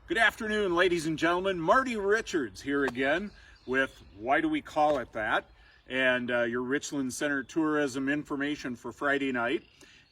Good afternoon, ladies and gentlemen. Marty Richards here again with Why Do We Call It That? And your Richland Center tourism information for Friday night.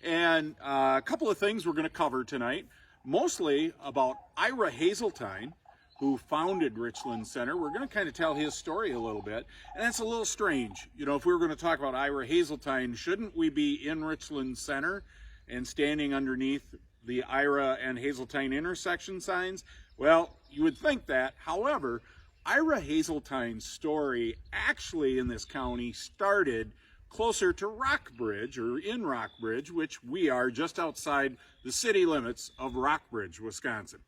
And a couple of things we're going to cover tonight, mostly about Ira Haseltine, who founded Richland Center. We're going to kind of tell his story a little bit. And that's a little strange. You know, if we were going to talk about Ira Haseltine, shouldn't we be in Richland Center and standing underneath the Ira and Haseltine intersection signs? Well, you would think that. However, Ira Haseltine's story actually in this county started closer to Rockbridge, or in Rockbridge, which we are just outside the city limits of Rockbridge, Wisconsin.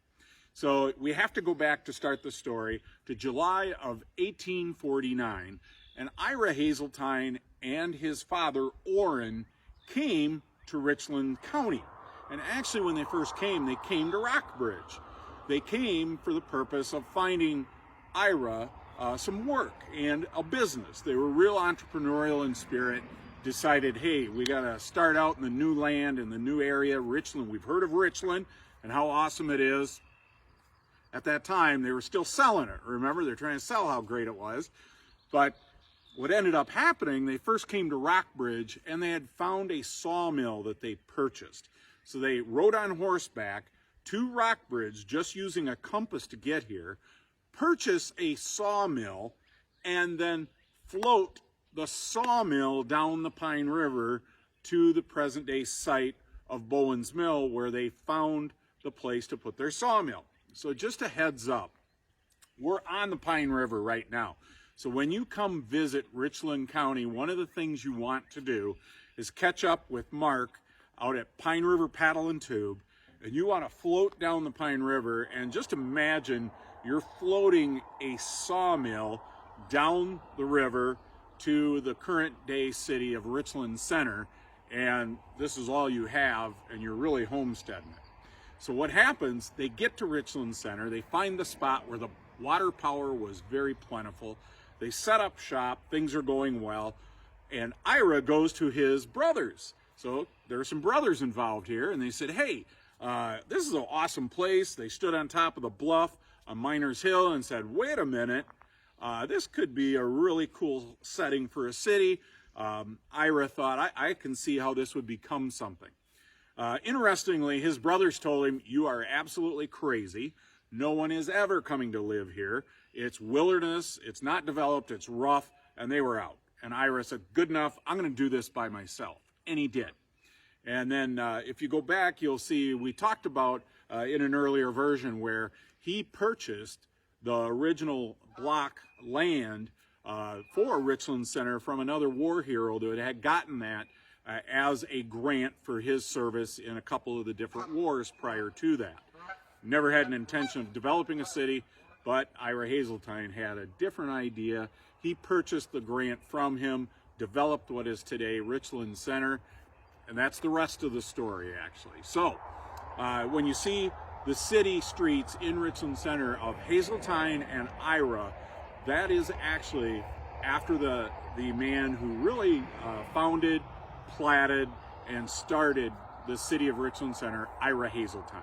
So we have to go back to start the story to July of 1849, and Ira Haseltine and his father, Orrin, came to Richland County. And actually when they first came, they came to Rockbridge. They came for the purpose of finding Ira some work and a business. They were real entrepreneurial in spirit, decided, hey, we got to start out in the new land, in the new area, Richland. We've heard of Richland and how awesome it is. At that time, they were still selling it. Remember, they're trying to sell how great it was. But what ended up happening, they first came to Rockbridge and they had found a sawmill that they purchased. So they rode on horseback to Rockbridge, just using a compass to get here, purchase a sawmill, and then float the sawmill down the Pine River to the present-day site of Bowen's Mill, where they found the place to put their sawmill. So just a heads up, we're on the Pine River right now. So when you come visit Richland County, one of the things you want to do is catch up with Mark out at Pine River Paddle and Tube, and you want to float down the Pine River, and just imagine you're floating a sawmill down the river to the current day city of Richland Center, and this is all you have, and you're really homesteading it. So what happens, they get to Richland Center, they find the spot where the water power was very plentiful, they set up shop, things are going well, and Ira goes to his brothers. So there are some brothers involved here, and they said, hey, this is an awesome place. They stood on top of the bluff on Miners Hill and said, wait a minute, this could be a really cool setting for a city. Ira thought, I can see how this would become something. Interestingly, his brothers told him, you are absolutely crazy. No one is ever coming to live here. It's wilderness, it's not developed, it's rough, and they were out. And Ira said, good enough, I'm gonna do this by myself. And he did. And then if you go back, you'll see we talked about in an earlier version where he purchased the original block land for Richland Center from another war hero that had gotten that as a grant for his service in a couple of the different wars prior to that. Never had an intention of developing a city, but Ira Haseltine had a different idea. He purchased the grant from him, developed what is today Richland Center, and that's the rest of the story, actually. So, when you see the city streets in Richland Center of Haseltine and Ira, that is actually after the man who really founded, platted, and started the city of Richland Center, Ira Haseltine.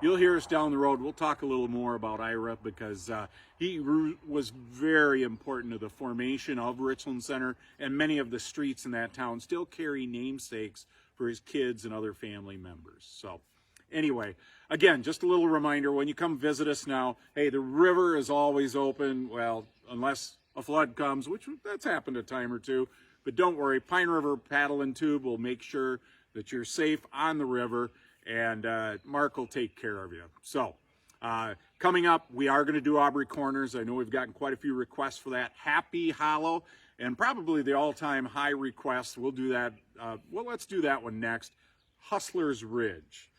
You'll hear us down the road. We'll talk a little more about Ira because he was very important to the formation of Richland Center, and many of the streets in that town still carry namesakes for his kids and other family members. So anyway, again, just a little reminder, when you come visit us now, hey, the river is always open, well, unless a flood comes, which that's happened a time or two, but don't worry, Pine River Paddle and Tube will make sure that you're safe on the river, and Mark will take care of you. So coming up, we are going to do Aubrey Corners. I know we've gotten quite a few requests for that. Happy Hollow, and probably the all-time high request. We'll do that. Well, let's do that one next. Hustler's Ridge.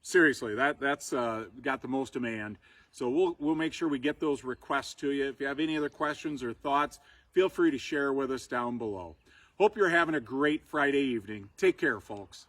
Seriously, that's got the most demand. So we'll make sure we get those requests to you. If you have any other questions or thoughts, feel free to share with us down below. Hope you're having a great Friday evening. Take care, folks.